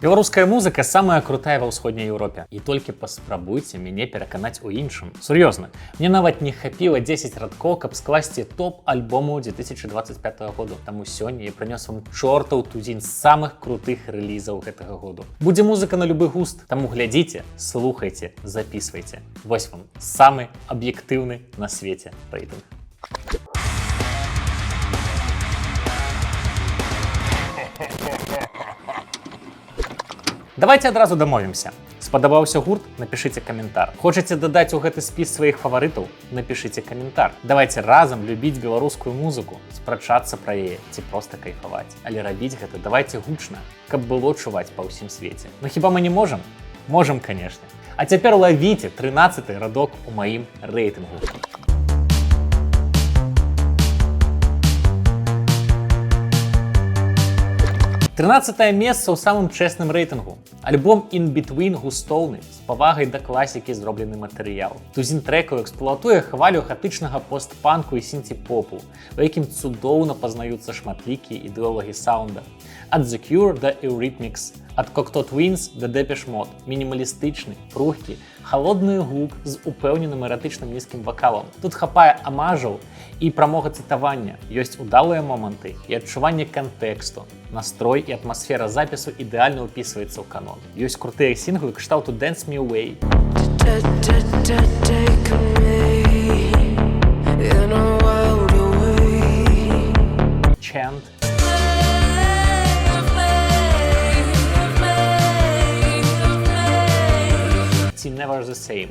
Беларуская музыка самая крутая ва ўсходняй Еўропе. І толькі паспрабуйце мяне пераканаць у іншым. Сур'ёзна, мне нават не хапіла 10 радкоў, каб скласці топ-альбому 2025 году. Таму сёння я прынёс вам чортаў тузін самых крутых рэлізаў гэтага году. Будзе музыка на любы густ, таму глядзіце, слухайце, записывайце. Вось вам самы аб'ектыўны на свеце рэйтынг. Давайте адразу дамовімся. Спадабаўся гурт? Напішыце каментар. Хочаце дадаць у гэты спіс сваіх фаварытаў? Напішыце каментар. Давайте разам любіць беларускую музыку, спрачацца пра яе ці проста кайфаваць. Але рабіць гэта давайте гучна, каб было чуваць па ўсім свеце. Ну хіба мы не можам? Можам, канешне. А цяпер лавіце 13-й радок у маім рэйтынгу. 13-е месца ў самым чэсным рэйтынгу. Альбом In Between густоўны, з павагай да класікі зроблены матэрыял. Тузін трэкаў эксплуатуе хвалю хатычнага постпанку і сінці-попу, у якім цудоўна пазнаюцца шматлікія ідэолагі саунда. Ад The Cure да Eurythmics, ад Cocteau Twins да Depeche Mode. Мінімалістычны, пругкі, халодны гук з упэўненым эратычным нізкім вакалам. Тут хапае амажаў і прамога цытавання. Ёсць удалыя моманты і адчуванне кантэксту. Настрой і атмасфера запісу ідэальна ўпісваецца ў канон. Ёсць крутыя сінглы кшталту Dance Me Away, Chant, ці Never the Same.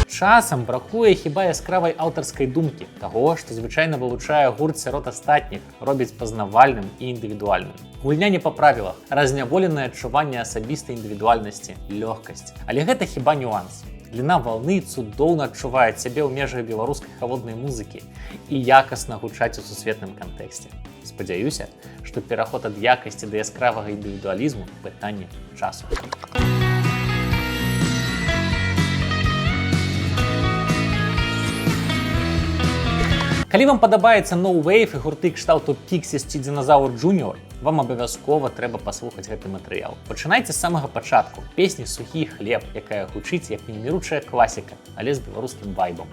Часам бракуе хіба яскравай аўтарскай думкі, таго, што звычайна вылучае гурт сярод астатніх, робіць пазнавальным і індывідуальным. Гульня не па правілах, разняволенае адчуванне асабістай індывідуальнасці, лёгкасць. Але гэта хіба нюанс. Дліна валны цудоўна адчувае сябе ў межах беларускай халоднай музыкі і якасна гучаць у сусветным кантэксце. Спадзяюся, што пераход ад якасці да яскравага індывідуалізму пытанне часу. Калі вам падабаецца No Wave і гурты кшталту Pixies ці Dinosaur Jr., вам абавязкова трэба паслухаць гэты матэрыял. Пачынайце з самага пачатку. Песні «Сухі хлеб», якая гучыць як неміручая класіка, але з беларускім вайбам.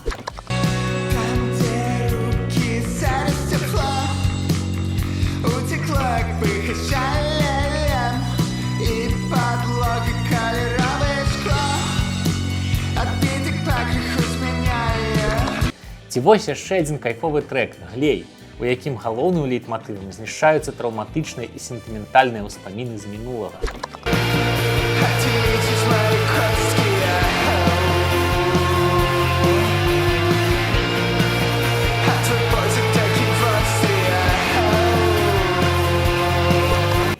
Ці вось яшчэ адзін кайфовы трэк «Глей», у якім галоўным лейтматывам знішчаюцца траўматычныя і сентыментальныя ўспаміны з мінулага.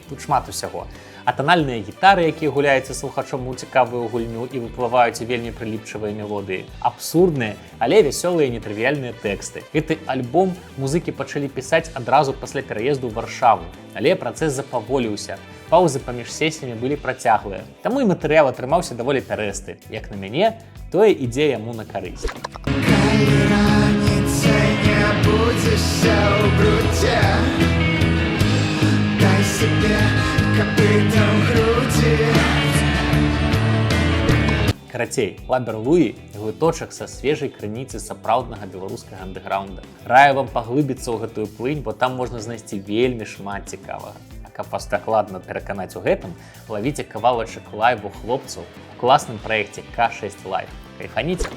Тут шмат усяго. Атанальныя гітары, якія гуляюцца слухачом у цікавую гульню і выплываюць вельмі прыліпчывыя мелодыі. Абсурдныя, але вясёлыя і нетрывіяльныя тэксты. Гэты альбом музыкі пачалі пісаць адразу пасля пераезду ў Варшаву. Але працэс запаволіўся. Паўзы паміж сесіямі былі працяглыя. Таму і матэрыял атрымаўся даволі пярэсты. Як на мяне, тое ідзе яму на карысць. Калі раніцай не будзешся ў бруце, дай сябе капытам грудзі. Карацей, Лабер Луі – глыточак са свежай крыніцы сапраўднага беларускага андэграунда. Раю вам паглыбіцца ў гэтую плынь, бо там можна знайсці вельмі шмат цікавага. А каб вас дакладна пераканаць у гэтым, лавіце кавалачак лайву хлопцаў у класным праекце К6 Live. Кайфаніце!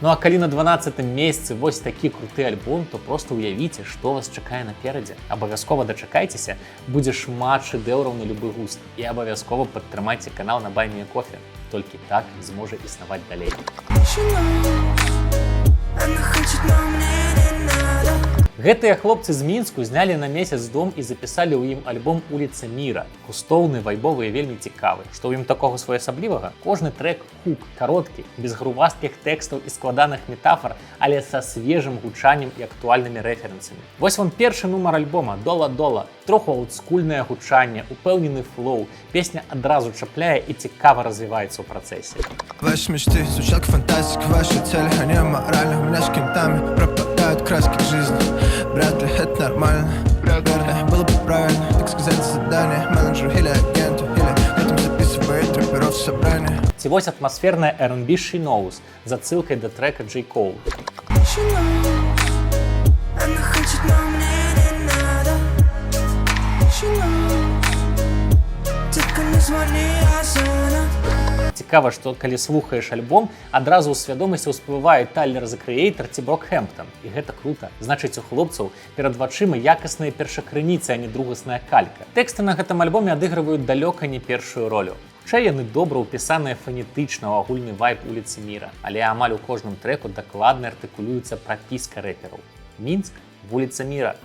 Ну а калі на 12-м месцы вось такі круты альбом, то проста ўявіце, што вас чакае наперадзе. Абавязкова дачакайцеся, будзе шмат шэдэўраў на любы густ. І абавязкова падтрымайце канал на Buy Me a Coffee. Толькі так зможа існаваць далей. Гэтыя хлопцы з Мінску знялі на месяц дом і запісалі ў ім альбом «Улица Мира». Густоўны, вайбовы і вельмі цікавы. Што ў ім такога своеасаблівага? Кожны трэк хук, кароткі, без грувасткіх тэкстаў і складаных метафор, але са свежым гучаннем і актуальнымі рэферэнсамі. Вось вам першы нумар альбома «Дола-дола». Троху олдскульнае гучанне, упэўнены флоу. Песня адразу чапляе і цікава развіваецца ў працэсе. Ваши мечты звучат как фантастика, ваши цели, они аморальны. У меня с кентами пропадают краски жизни. Вряд ли это нормально, наверное, было бы правильно, так сказать, задание менеджеру или агенту, или кто-то записывает рэперов в собрание. Ці вось атмасферная R&B «She Knows» з адсылкай да трэка J. Cole. Она хочет, но мне не надо. She knows. Только не звони, а звонок. Цікава, што калі слухаеш альбом, адразу ў свядомасці ўсплывае Тайлер the Creator ці Брокхэмптон. І гэта крута. Значыць, у хлопцаў перад вачыма якасныя першакрыніцы, а не другасная калька. Тэксты на гэтым альбоме адыгрываюць далёка не першую ролю. Хутчэй яны добра ўпісаныя фанетычна ў агульны вайб «Улицы Мира», але амаль у кожным трэку дакладна артыкулюецца прапіска рэпераў. Мінск, «Улица Мира».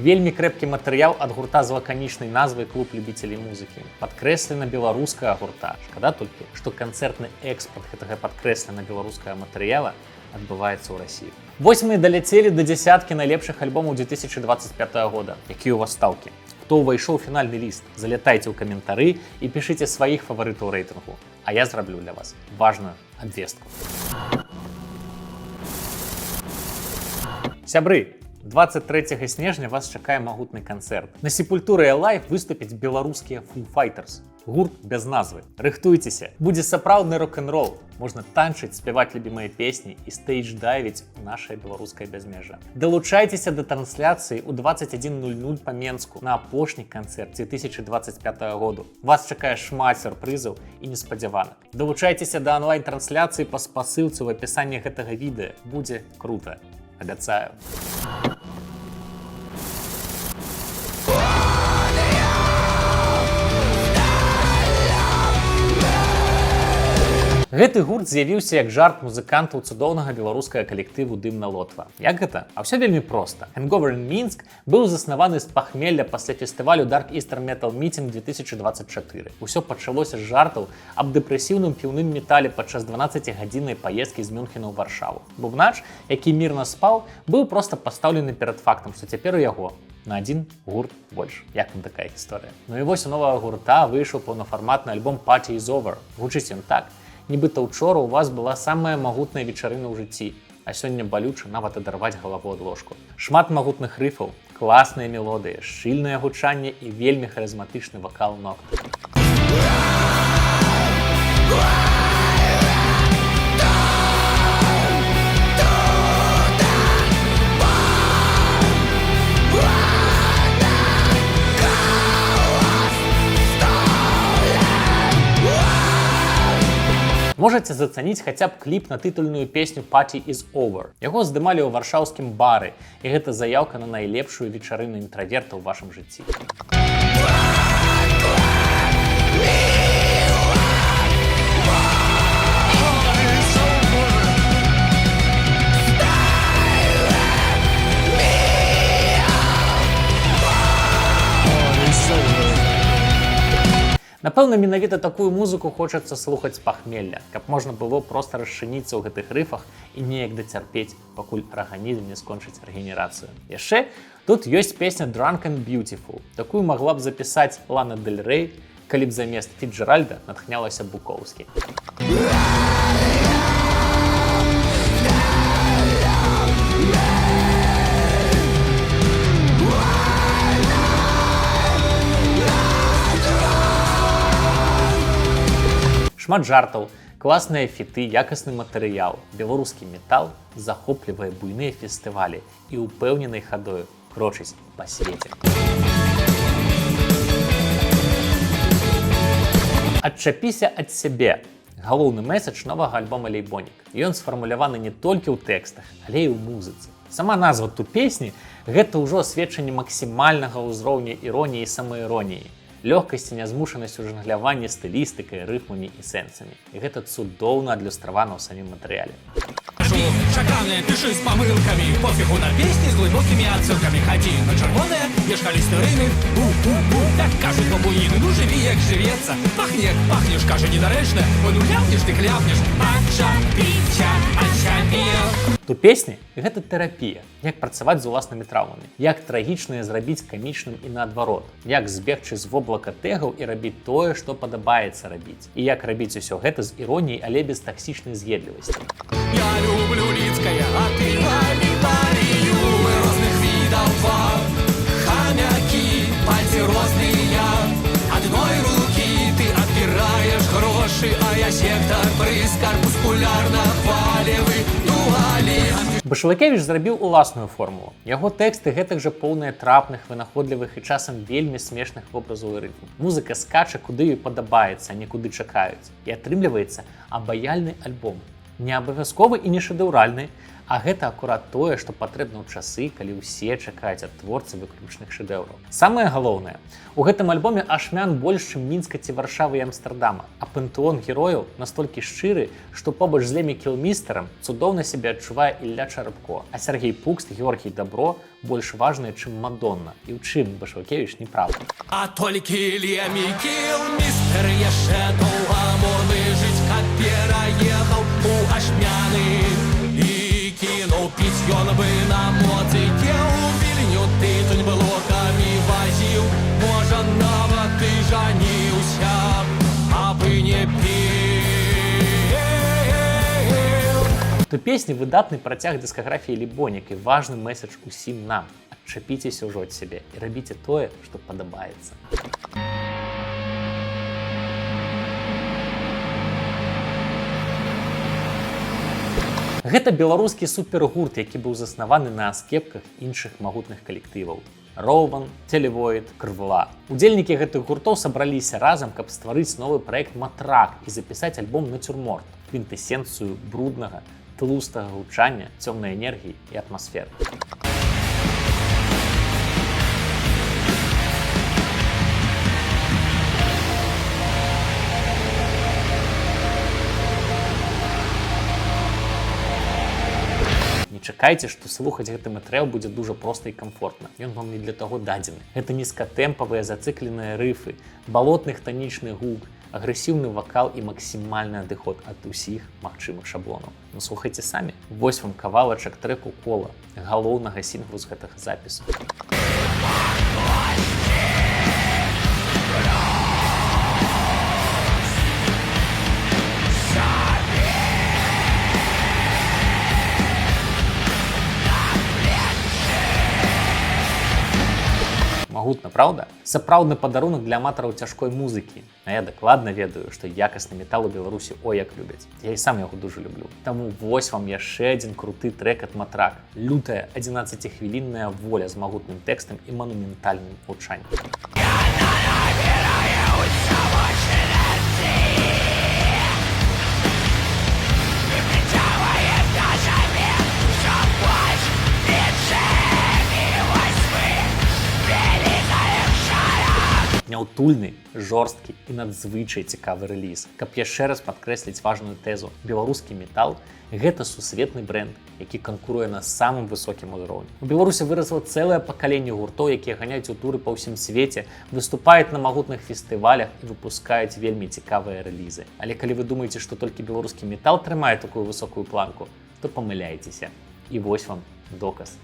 Вельмі крэпкі матэрыял ад гурта з лаканічнай назвай «Клуб любителей музыкі». Падкрэслена беларускага гурта. Шкада толькі, што канцэртны экспарт гэтага падкрэслена беларускага матэрыяла адбываецца ў Расіі. Вось мы даляцелі да дзясяткі найлепшых альбомаў 2025 года. Якія ў вас стаўкі? Хто ўвайшоў у фінальны ліст? Залятайце ў каментары і пішыце сваіх фаварытаў рэйтынгу. А я зраблю для вас важную абвестку. Сябры! 23 снежня вас чакае магутны канцэрт. На Сепультуры Лайв выступяць беларускія Foo Fighters. Гурт без назвы. Рыхтуйцеся. Будзе сапраўдны рок-н-рол. Можна танчыць, спяваць любімыя песні і стэйдж-дайвіць у нашае беларускае бязмежжа. Далучайцеся да трансляцыі ў 21:00 па Менску на апошні канцэрт 2025 году. Вас чакае шмат сюрпрызаў і неспадзяваных. Далучайцеся да онлайн-трансляцыі па спасылцы ў апісанні гэтага відэа. Будзе крута. Абяцаю. Гэты гурт з'явіўся як жарт музыкантаў цудоўнага беларускага калектыву «Дымна Лотва». Як гэта? А ўсё вельмі проста. Hangover in Minsk быў заснаваны з пахмелля пасля фестывалю Dark Eastern Metal Meeting 2024. Усё пачалося з жартаў аб дэпрэсіўным піўным метале падчас 12-гадзіннай паездкі з Мюнхена ў Варшаву. Бубнач, які мірна спаў, быў проста пастаўлены перад фактам, што цяпер у яго на адзін гурт больш. Як вам такая гісторыя? Ну і вось у новага гурта выйшаў паўнафарматны альбом «Party is over». Гучыць ён так. Нібыта учора у вас была самая магутная вечарына ў жыцці, а сёння балюча нават адарваць галаву ад ложку. Шмат магутных рыфаў, класныя мелодыі, шчыльнае гучанне і вельмі харызматычны вакал ног. Можаце зацаніць хаця б кліп на тытульную песню «Party is over». Яго здымалі ў варшаўскім бары, і гэта заяўка на найлепшую вечарыну інтраверта ў вашым жыцці. Напэўна, менавіта такую музыку хочацца слухаць з пахмелля, каб можна было проста расчыніцца ў гэтых рыфах і неяк дацярпець, пакуль арганізм не скончыць рэгенерацыю. Яшчэ тут ёсць песня «Drunk and Beautiful». Такую магла б запісаць Лана Дель Рэй, калі б замест Фіцджеральда натхнялася Букоўскі. Шмат жартаў, класныя фіты, якасны матэрыял, беларускі метал захоплівае буйныя фестывалі і ўпэўненай хадою крочыць па свеце. Адчапіся ад сябе. Галоўны мэсэдж новага альбома «Лейбонік». Ён сфармуляваны не толькі ў тэкстах, але і ў музыцы. Сама назва тут песні – гэта ўжо сведчанне максімальнага ўзроўня іроніі і самаіроніі. Лёгкасць і нязмушанасць у жонгляванні стылістыкай, рыфмамі і сэнсамі. І гэта цудоўна адлюстравана ў самім матэрыяле. Шаканы, пиши с помылками. Пофигу на песни с глубокими отсылками. Ходи на червоне, ешь холестерины. Так кажуть бабуїни, ну живи, як живеться. Пахне, як пахнеш, каже недоречно. Бо ну ляпнеш, ти хляпнеш. Ача-піча, ача-пія. То песні – гэта тэрапія. Як працаваць з уласнымі траўмамі. Як трагічнае зрабіць камічным і наадварот. Як збегчы з воблака тэгаў і рабіць тое, што падабаецца рабіць. І як рабіць усё гэта з іроніяй, але без таксічнай з'едлівасці. Я люблю людское, а ты варию. Мы разных видов вам. Хомяки, пальцы розные. Одной руки ты отбираешь гроши, а я сектор брызг, корпускулярно-палевый дуалист. Башлыкевіч зрабіў уласную формулу. Яго тэксты гэтак жа поўныя трапных, вынаходлівых і часам вельмі смешных вобразаў і рытму. Музыка скача, куды ёй падабаецца, а не куды чакаюць. І атрымліваецца абаяльны альбом. Не абавязковы і не шэдэўральны, а гэта акурат тое, што патрэбна ў часы, калі ўсе чакаюць ад творцы выключных шэдэўраў. Самае галоўнае, у гэтым альбоме ашмян больш, чым Мінска ці Варшавы і Амстэрдама, а пантэон герояў настолькі шчыры, што побач з Лемі Кілмістэрам цудоўна сябе адчувае Ілля Чарапко, а Сергей Пукст, Георгій Дабро больш важныя, чым Мадонна. І ў чым Башлыкевіч не прав. А толькі Лемі Кілмістэр яшчэ доўга морны жыць, каб пераехаў у ашмяны. Кинул пить, ён бы на моцике у Вільню тытунь блоками возил. Можа, нават ты жаніўся, абы не піў. То песні выдатны працяг дыскаграфіі Лібонік і важны месседж усім нам. Адчапіцеся ўжо ад сябе і рабіце тое, што падабаецца. Гэта беларускі супергурт, які быў заснаваны на аскепках іншых магутных калектываў. Роўван, Телевоід, Крвла. Удзельнікі гэтых гуртоў сабраліся разам, каб стварыць новы праект «Матрак» і запісаць альбом «Нацюрморт» – квінтэсенцыю бруднага, тлустага гучання, цёмнай энергіі і атмасферы. Чакайце, што слухаць гэты матэрыял будзе дужа проста і камфортна. Ён вам не для таго дадзены. Гэта нізкатэмпавыя зацыкленыя рыфы, балотны хтанічны гук, агрэсіўны вакал і максімальны адыход ад усіх магчымых шаблонаў. Ну слухайце самі. Вось вам кавалачак трэку «Кола», галоўнага сінглу з гэтага запісу. Магутна, праўда? Сапраўдны падарунак для аматараў цяжкой музыкі. А я дакладна ведаю, што якасны метал у Беларусі ой як любяць. Я і сам яго дужа люблю. Таму вось вам яшчэ адзін круты трэк ад «Матрак». Лютая 11-хвілінная воля з магутным тэкстам і манументальным гучаннем. Няўтульны, жорсткі і надзвычай цікавы рэліз. Каб яшчэ раз падкрэсліць важную тэзу, беларускі метал – гэта сусветны брэнд, які канкуруе на самым высокім узроўні. У Беларусі вырасла цэлае пакаленне гуртоў, якія ганяюць у туры па ўсім свеце, выступаюць на магутных фестывалях і выпускаюць вельмі цікавыя рэлізы. Але калі вы думаеце, што толькі беларускі метал трымае такую высокую планку, то памыляецеся. І вось вам доказ.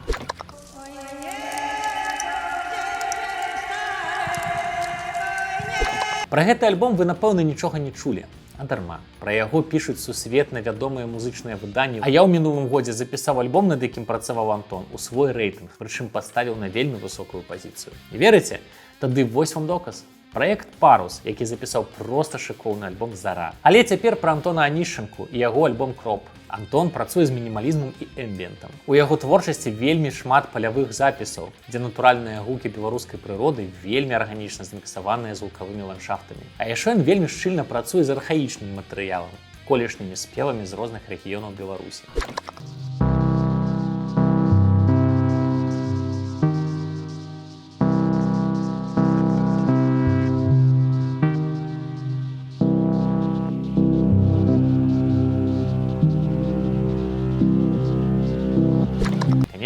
Пра гэты альбом вы, напэўна, нічога не чулі. А дарма. Пра яго пішуць сусветна вядомыя музычныя выданні. А я ў мінулым годзе запісаў альбом, над якім працаваў Антон, у свой рэйтынг, прычым паставіў на вельмі высокую пазіцыю. Не верыце? Тады вось вам доказ. Праект «Парус», які запісаў проста шыкоўны альбом «Зара». Але цяпер пра Антона Анішчанку і яго альбом «Кроп». Антон працуе з мінімалізмам і эмбіентам. У яго творчасці вельмі шмат палявых запісаў, дзе натуральныя гукі беларускай прыроды вельмі арганічна зміксаваныя з гукавымі ландшафтамі. А яшчэ ён вельмі шчыльна працуе з архаічным матэрыялам, колішнімі спевамі з розных рэгіёнаў Беларусі.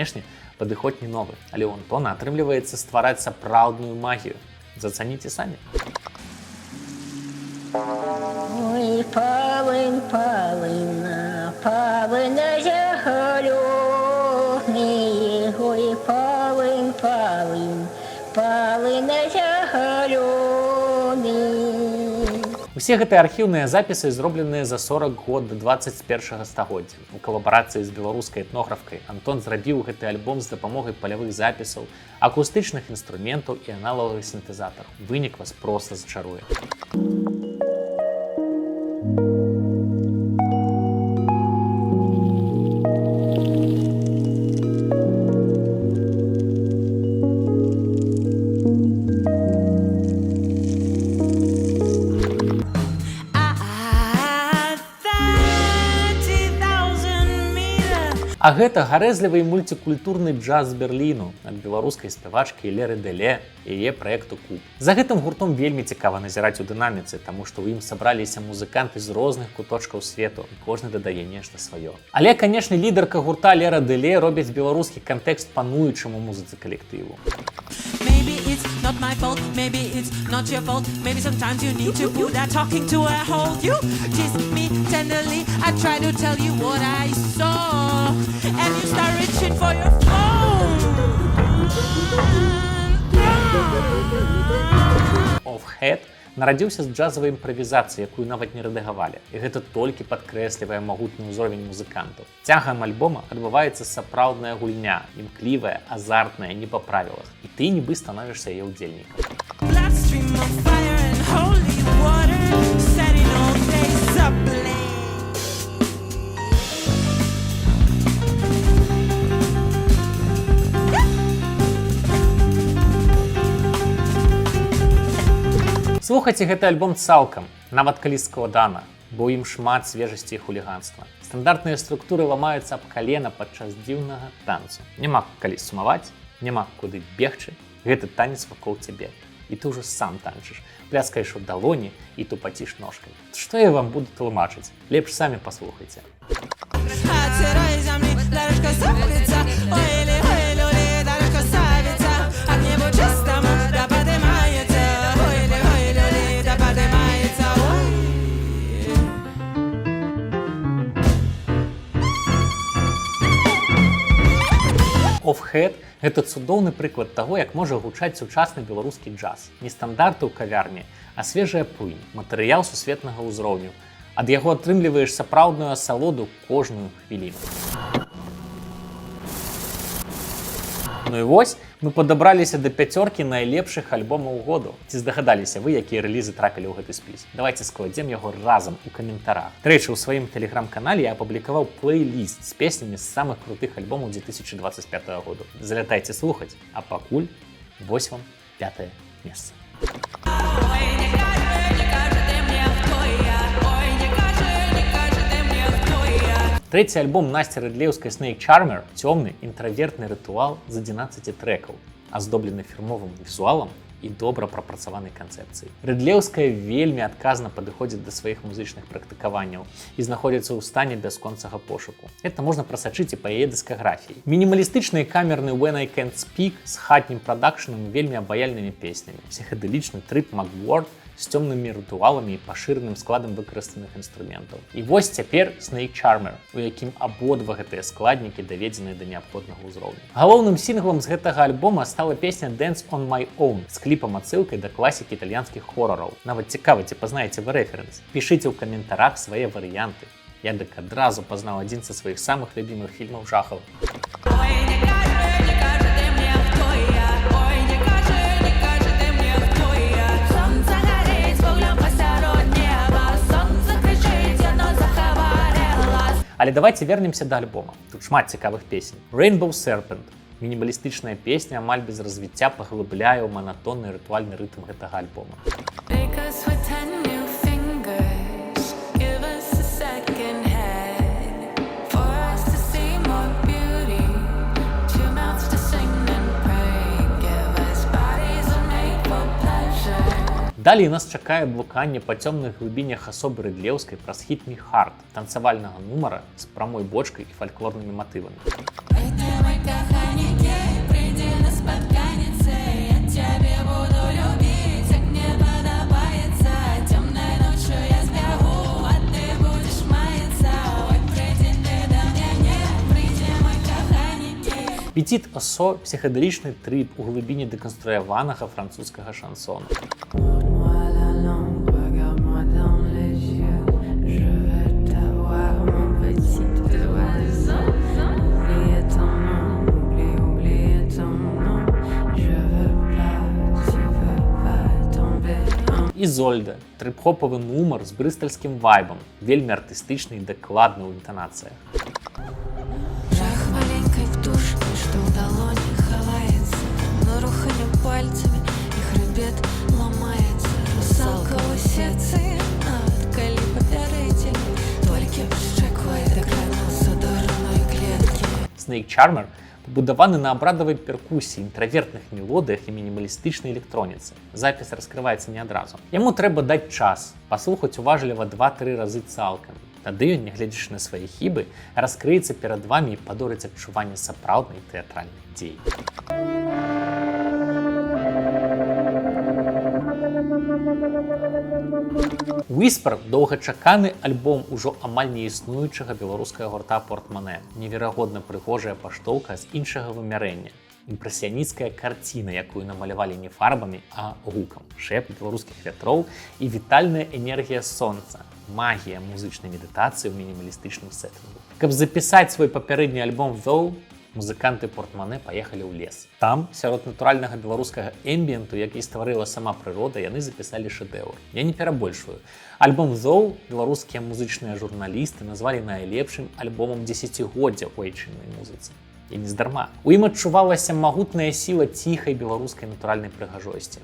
Знешне падыход не новы, але ў Антона атрымліваецца ствараць сапраўдную магію. Зацаніце самі. Ой, павын, павына, павына загалёны, ой, павын, павын, павына загалёны. Усе гэтыя архіўныя запісы зробленыя за 40 год да 21 стагоддзя. У калабарацыі з беларускай этнографкай Антон зрабіў гэты альбом з дапамогай палявых запісаў, акустычных інструментаў і аналагавых сінтэзатараў. Вынік вас проста зачаруе. А гэта гарэзлівы і мульцікультурны джаз з Берліну ад беларускай спявачкі Леры Деле і яе праекту Куб. За гэтым гуртом вельмі цікава назіраць у дынаміцы, таму што ў ім сабраліся музыканты з розных куточкаў свету, і кожны дадае нешта сваё. Але, канешне, лідарка гурта Лера Деле робіць беларускі кантэкст пануючаму музыцы калектыву. Maybe it's not my fault, maybe it's not your fault. Maybe sometimes you need to put that talking to a hold. You kiss me tenderly, I try to tell you what I saw, and you start reaching for your phone. Offhead нарадзіўся з джазавай імправізацыі, якую нават не рэдагавалі. І гэта толькі падкрэслівае магутны ўзровень музыкантаў. Цягам альбома адбываецца сапраўдная гульня, імклівая, азартная, не па правілах. І ты нібы становішся яе ўдзельнікам. Bloodstream of fire and holy water, setting all days ablaze. Слухайце гэты альбом цалкам, нават калі складана, бо ў ім шмат свежасці і хуліганства. Стандартныя структуры ламаюцца аб калена падчас дзіўнага танцу. Няма калі сумаваць, няма куды бегчы, гэты танец вакол цябе. І ты ўжо сам танчыш, пляскаеш у далоні і тупаціш ножкай. Што я вам буду тлумачыць? Лепш самі паслухайце. Offhead – гэта цудоўны прыклад таго, як можа гучаць сучасны беларускі джаз. Не стандарты ў кавярні, а свежая плынь, матэрыял сусветнага ўзроўню. Ад яго атрымліваеш сапраўдную асалоду кожную хвіліну. Ну і вось, мы падабраліся да 5 найлепшых альбомаў году. Ці здагадаліся вы, якія рэлізы трапілі ў гэты спіс? Давайте складзем яго разам у каментарах. Трэчы, ў сваім тэлеграм-канале я апублікаваў плейліст з песнямі з самых крутых альбомаў 2025 году. Залятайце слухаць, а пакуль вось вам 5-е месца. Трэці альбом Насці Рыдлеўскай Snake Charmer – цёмны, інтравертны рытуал з 11 трэкаў, аздоблены фірмовым візуалам і добра прапрацаванай канцэпцыяй. Рыдлеўская вельмі адказна падыходзіць да сваіх музычных практыкаванняў і знаходзіцца ў стане бясконцага пошуку. Гэта можна прасачыць і па яе дыскаграфіі. Мінімалістычны і камерны When I Can't Speak з хатнім прадакшнам і вельмі абаяльнымі песнямі. Псіхадэлічны трып Macworld з цёмнымі рытуаламі і пашыраным складам выкарыстаных інструментаў. І вось цяпер Snake Charmer, у якім абодва гэтыя складнікі даведзеныя да неабходнага ўзроўню. Галоўным сінглам з гэтага альбома стала песня Dance on My Own з кліпам-адсылкай да класікі італьянскіх хорараў. Нават цікава, ці пазнаеце вы рэферэнс. Пішыце ў каментарах свае варыянты. Я дык адразу пазнаў адзін са сваіх самых любімых фільмаў жахаў. Але давайте вернемся да альбома. Тут шмат цікавых песень. Rainbow Serpent. Мінімалістычная песня амаль без развіцця паглыбляе ў манатонны рытуальны рытм гэтага альбома. Далей нас чакае блуканне па цёмных глыбінях асобы Рыдлеўскай праз хіт «Me Heart» танцавальнага нумара з прамой бочкай і фальклорнымі матывамі. коханеньке, приди на спотканице, я тебя буду любить, как мне подобается. Темной ночью я сбегу, а ты будешь маяться. Ой, приди ты до меня, приди, мой коханеньке. Петит Осо – психоделічний трип у глибині деконструяваного французького шансону. Moi la langue, regarde-moi dans les yeux. Je veux t'avoir, mon petit oiseau. Oublier ton nom, oublier ton nom. Je veux pas, tu veux pas tomber en... Ізольда – трип-хоповий нумар з бристольським вайбом, вельми артистичний і докладний у інтонаціях. Жах маленькой птушки, что в долоне ховается, но руханью пальцами и хребет ломается. Русалка у сердца, от кали попередили, только щекой докранался до родной клетки. Snake Charmer побудований на обрадовій перкусії, інтровертних мелодіях і мінімалістичній електроніці. Запис розкривається не одразу. Йому треба дати час, послухати уважливо 2-3 рази цалком. Тоді він, не глядячи на свої хіби, розкриється перед вами і подарить відчування сапраўдної театральної дії. Whisper – доўгачаканы альбом ужо амаль неіснуючага беларускага гурта Портмане. Неверагодна прыгожая паштоўка з іншага вымярэння. Імпрэсіянісцкая карціна, якую намалявалі не фарбамі, а гукам. Шэпт беларускіх вятроў і вітальная энергія сонца. Магія музычнай медытацыі ў мінімалістычным сеттынгу. Каб запісаць свой папярэдні альбом Though, музыканты Портмане паехалі ў лес. Там, сярод натуральнага беларускага эмбіенту, які стварыла сама прырода, яны запісалі шэдэўр. Я не перабольшваю. Альбом Though беларускія музычныя журналісты назвалі найлепшым альбомам дзесяцігоддзя ў айчыннай музыцы. І не здарма. У ім адчувалася магутная сіла ціхай беларускай натуральнай прыгажосці.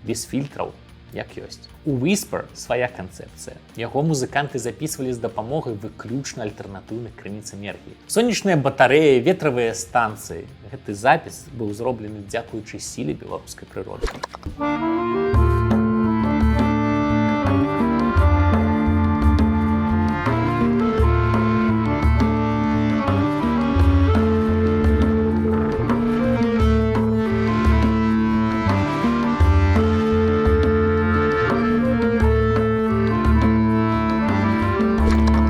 Без фільтраў, як ёсць. У Whisper свая канцэпцыя. Яго музыканты запісвалі з дапамогай выключна альтэрнатыўных крыніц энергіі. Сонечныя батарэі, ветравыя станцыі. Гэты запіс быў зроблены дзякуючы сіле беларускай прыроды.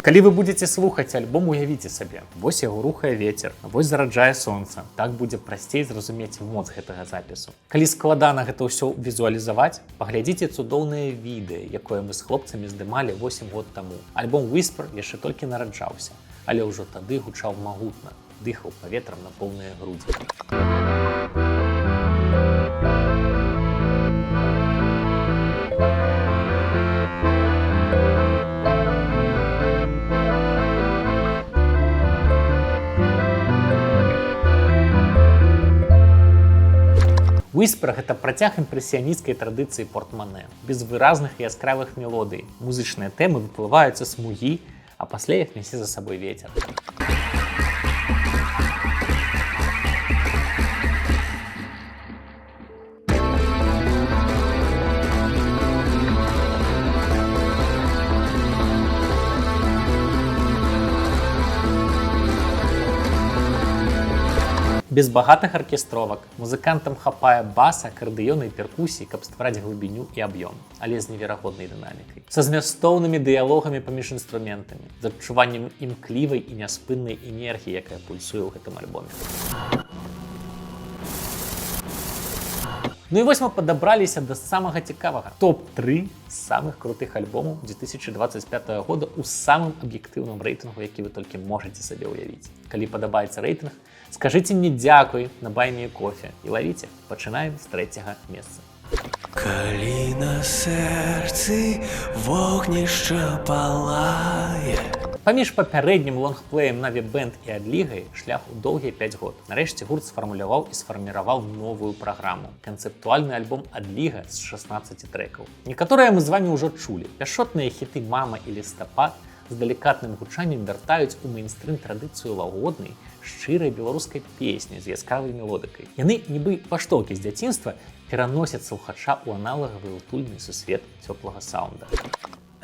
Калі вы будзеце слухаць альбом, уявіце сабе. Вось яго рухае вецер, вось зараджае сонца. Так будзе прасцей зразумець моц гэтага запісу. Калі складана гэта ўсё візуалізаваць, паглядзіце цудоўнае відэа, якое мы з хлопцамі здымалі 8 год таму. Альбом Whisper яшчэ толькі нараджаўся, але ўжо тады гучаў магутна, дыхаў паветрам на поўныя грудзі. Whisper – гэта працяг імпрэсіянісцкай традыцыі Портмане. Без выразных і яскравых мелодый. Музычныя тэмы выплываюць са смугі, а пасля іх нясе за сабой вецер. Без багатых аркестровак музыкантам хапае баса, акардэёна і перкусіі, каб ствараць глыбіню і аб'ём, але з неверагоднай дынамікай. Са змястоўнымі дыялогамі паміж інструментамі, з адчуваннем імклівай і няспыннай энергіі, якая пульсуе ў гэтым альбоме. Ну і вось мы падабраліся да самага цікавага. Топ-3 самых крутых альбомаў 2025 года ў самым аб'ектыўным рэйтынгу, які вы толькі можаце сабе ўявіць. Калі падабаецца рэйтынг, скажыце мне дзякуй на Buy Me Coffee і лавіце. Пачынаем з 3-го месца. Калі на сэрцы вогнішча палае. Паміж папярэднім лонгплеем Na'vi Band і адлігай шлях у доўгія 5 год. Нарэшце гурт сфармуляваў і сфарміраваў новую праграму. Канцэптуальны альбом «Адліга» з 16 трэкаў. Некаторыя мы з вамі ўжо чулі. Пяшотныя хіты «Мама» і «Лістапад» з далікатным гучаннем вяртаюць у мейнстрым традыцыю лагоднай, шчырай беларускай песні з яскравай мелодыкай. Яны, нібы паштоўкі з дзяцінства, пераносяць слухача ў аналагавы утульны сусвет цёплага саунда.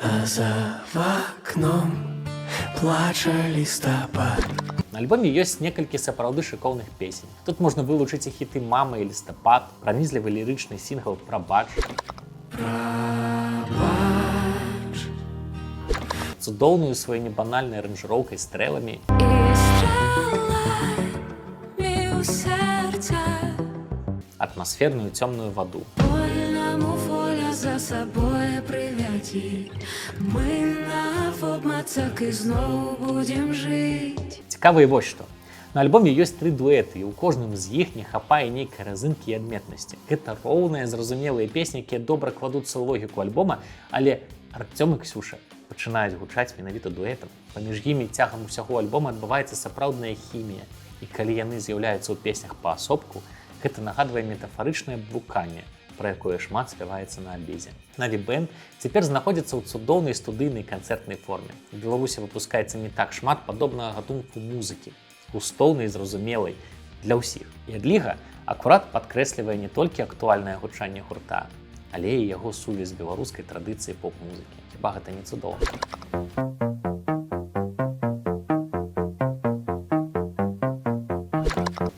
А за вакном плача лістапад. На альбоме ёсць некалькі сапраўды шыкоўных песень. Тут можна вылучыць і хіты «Мама» і «Лістапад», пранізлівы лірычны сінгл «Прабач», цудоўную сваёй небанальнай аранжыроўкай стрэламі атмасферную цёмную ваду. За собой привяти, мы на обмацак і зноў будем жыць. Цікава і вось што. На альбоме ёсць 3 дуэты, і ў кожным з іх не хапае нейкай разынкі і адметнасці. Гэта роўныя, зразумелыя песні, якія добра кладуцца ў логіку альбома, але Артём і Ксюша пачынаюць гучаць менавіта дуэтам. Паміж імі цягам усяго альбома адбываецца сапраўдная хімія, і калі яны з'яўляюцца ў песнях паасобку, гэта нагадвае метафарычнае блуканне, пра якое шмат спяваецца на альбезе. Наві Бэнд цяпер знаходзіцца ў цудоўнай студыйнай канцэртнай форме. У Беларусі выпускаецца не так шмат падобнага гатунку музыкі, густоўнай і зразумелай для ўсіх. І адліга акурат падкрэслівае не толькі актуальнае гучанне гурта, але і яго сувязь з беларускай традыцыяй поп-музыкі. Хіба гэта не цудоўна?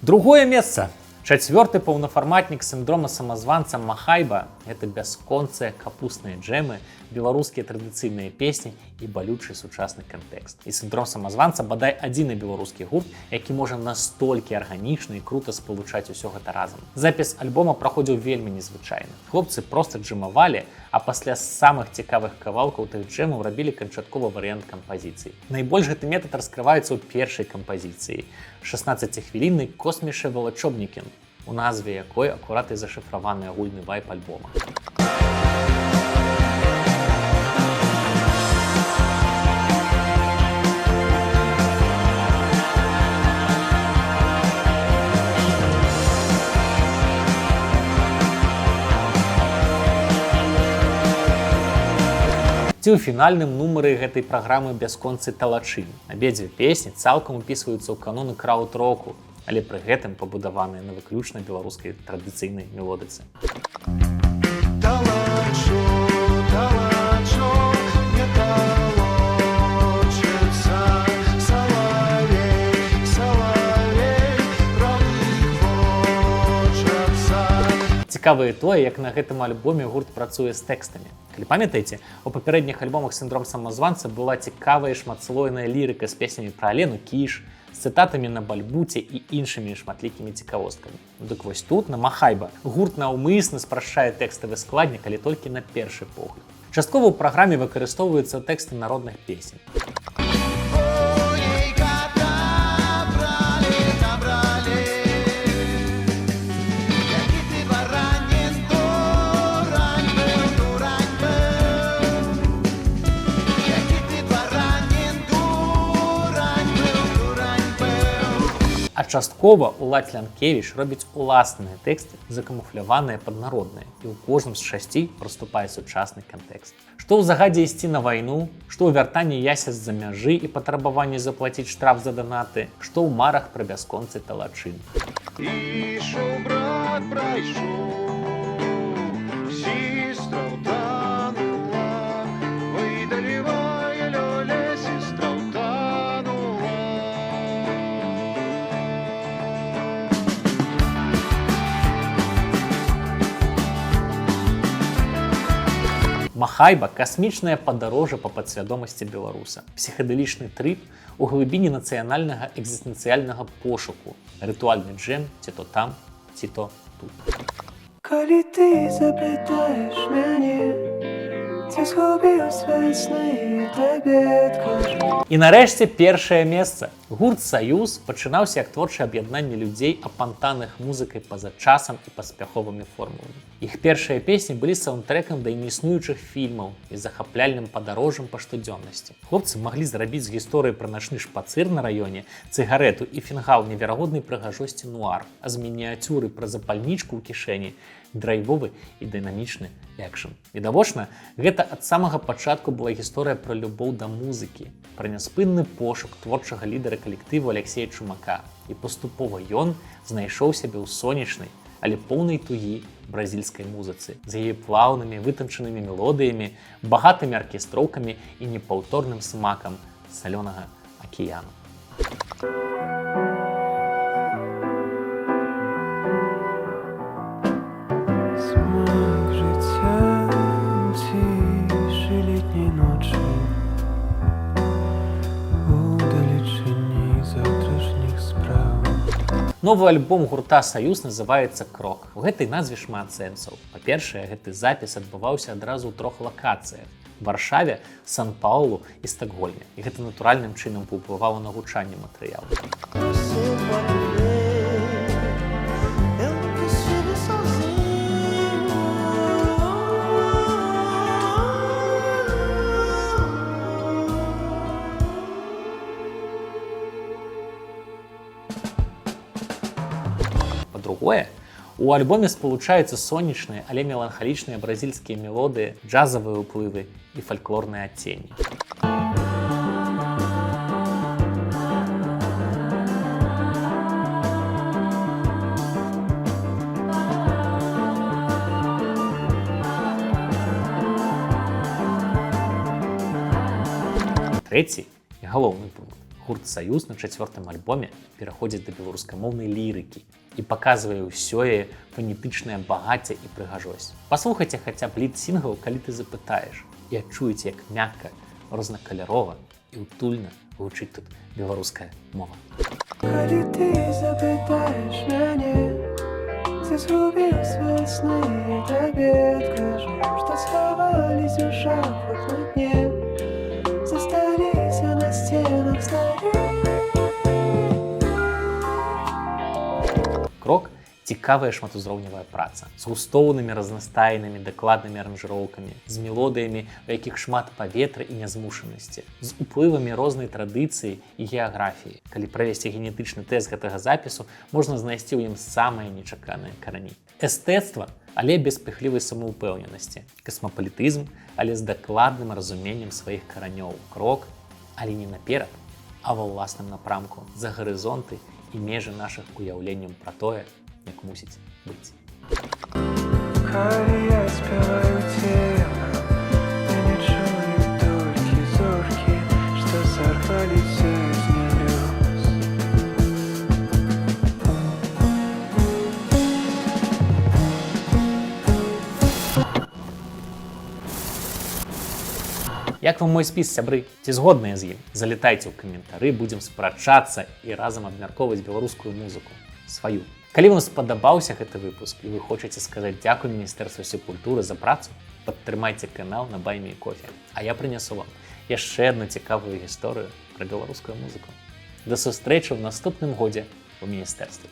Другое месца. Чацвёрты паўнафарматнік сіндрома самазванца «Махайба» – гэта бясконцыя капусныя джэмы, беларускія традыцыйныя песні і балючы сучасны кантэкст. І сіндром самазванца бадай адзіны беларускі гурт, які можа настолькі арганічна і крута спалучаць усё гэта разам. Запіс альбома праходзіў вельмі незвычайна. Хлопцы проста джэмавалі, а пасля самых цікавых кавалкаў тых джэмаў рабілі канчатковы варыянт кампазіцыі. Найбольш гэты метад раскрываецца ў першай кампазіцыі – 16-хвіліннай «Косміше Волочобнікін», у назве якой акурат і зашыфраваны агульны вайб альбома. Ці ў фінальным нумары гэтай праграмы «Бясконцы талачы». Абедзве песні цалкам упісваюцца ў каноны крауд-року, але пры гэтым пабудаваныя на выключна беларускай традыцыйнай мелодыцы. Цікава і тое, як на гэтым альбоме гурт працуе з тэкстамі. Калі памятаеце, у папярэдніх альбомах «Сіндром самазванца» была цікавая шматслойная лірыка з песнямі пра Алену Кіш, з цытатамі на бальбуце і іншымі шматлікімі цікавосткамі. Дык вось тут, на «Махайба», гурт наўмысна спрашчае тэкставы складнік, але толькі на першы погляд. Часткова ў праграме выкарыстоўваюцца тэксты народных песень. А часткова Уладзь Лянкевіч робіць уласныя тэксты, закамуфляваныя пад народныя, і ў кожным з 6 праступае сучасны кантэкст. Што ў загадзе ісці на вайну, што ў вяртанні яся з-за мяжы і патрабаванні заплаціць штраф за данаты, што ў марах пра бясконцы талачын. Ішоў брат, прайшоў, сістра ўтанула, выдалівае лёля, сістра ўтанула. «Махайба» – касмічнае падарожжа па падсвядомасці беларуса. Псіхадэлічны трып у глыбіні нацыянальнага экзістэнцыяльнага пошуку. Рытуальны джэм ці то там, ці то тут. Калі ты запытаеш мяне, ці згубіў свае сны, табе адкажу. І нарэшце першае месца. Гурт «Саюз» пачынаўся як творчае аб'яднанне людзей, апантаных музыкай па-за часам і паспяховымі формуламі. Іх першыя песні былі саундтрэкам да неіснуючых фільмаў і захапляльным падарожжам па штодзённасці. Хлопцы маглі зрабіць з гісторыі пра начны шпацыр на раёне, цыгарэту і фінгал неверагоднай прыгажосці нуар, а з мініяцюры пра запальнічку ў кішэні драйвовы і дынамічны экшн. Відавочна, гэта ад самага пачатку была гісторыя пра любоў да музыкі, пра няспынны пошук творчага лідара калектыву Алексея Чумака. І паступова ён знайшоў сябе ў сонечнай, але поўнай тугі бразільскай музыцы, з яе плаўнымі, вытанчанымі мелодыямі, багатымі аркестроўкамі і непаўторным смакам салёнага акіяну. Новы альбом гурта «Саюз» называецца «Крок». У гэтай назве шмат сэнсаў. Па-першае, гэты запіс адбываўся адразу ў 3 лакацыях – Варшаве, Сан-Паулу і Стакгольме. І гэта натуральным чынам паўплывала на гучанне матэрыялу. По-другое, у альбоме спалучаюцца сонечныя, але меланхалічныя бразільскія мелодыі, джазавыя ўплывы і фальклорныя адценні. Трэці і галоўны пункт. Гурт «Саюз» на 4-м альбоме пераходзіць да беларускамоўнай лірыкі і паказвае ўсё яе фанетычнае багацце і прыгажосць. Паслухайце хаця б лід-сінгл, калі ты запытаеш, і адчуеце, як мякка, рознакаляровая і утульна гучыць тут беларуская мова. Калі ты запытаеш мяне, ці згубіў свае сны, я табе адкажу, што схавались у шафах на дне, засталіся на сценах старі. «Крок» – цікавая шматузроўневая праца з густоўнымі разнастайнымі дакладнымі аранжыроўкамі, з мелодыямі, у якіх шмат паветра і нязмушанасці, з уплывамі рознай традыцыі і геаграфіі. Калі правесці генетычны тэст гэтага запісу, можна знайсці ў ім самыя нечаканыя карані. Эстэцтва, але без пыхлівай самаўпэўненасці. Касмапалітызм, але з дакладным разуменнем сваіх каранёў. Крок, але не наперад, а ва ўласным напрамку, за гарызонты і межы нашых уяўленняў пра тое, як мусіць быць. Калі я спяваю цемра, я не чую толькі зоркі, што зарваліся з нябёс. Як вам мой спіс, сябры? Ці згодныя з ім? Залетайце ў каментары, будзем спрачацца і разам абмяркоўваць беларускую музыку. Сваю. Калі вам спадабаўся гэты выпуск і вы хочаце сказаць дзякуй Міністэрству культуры за працу, падтрымайце канал на Buy Me Coffee. А я прынясу вам яшчэ адну цікавую гісторыю пра беларускую музыку. Да сустрэчы ў наступным годзе ў міністэрстве.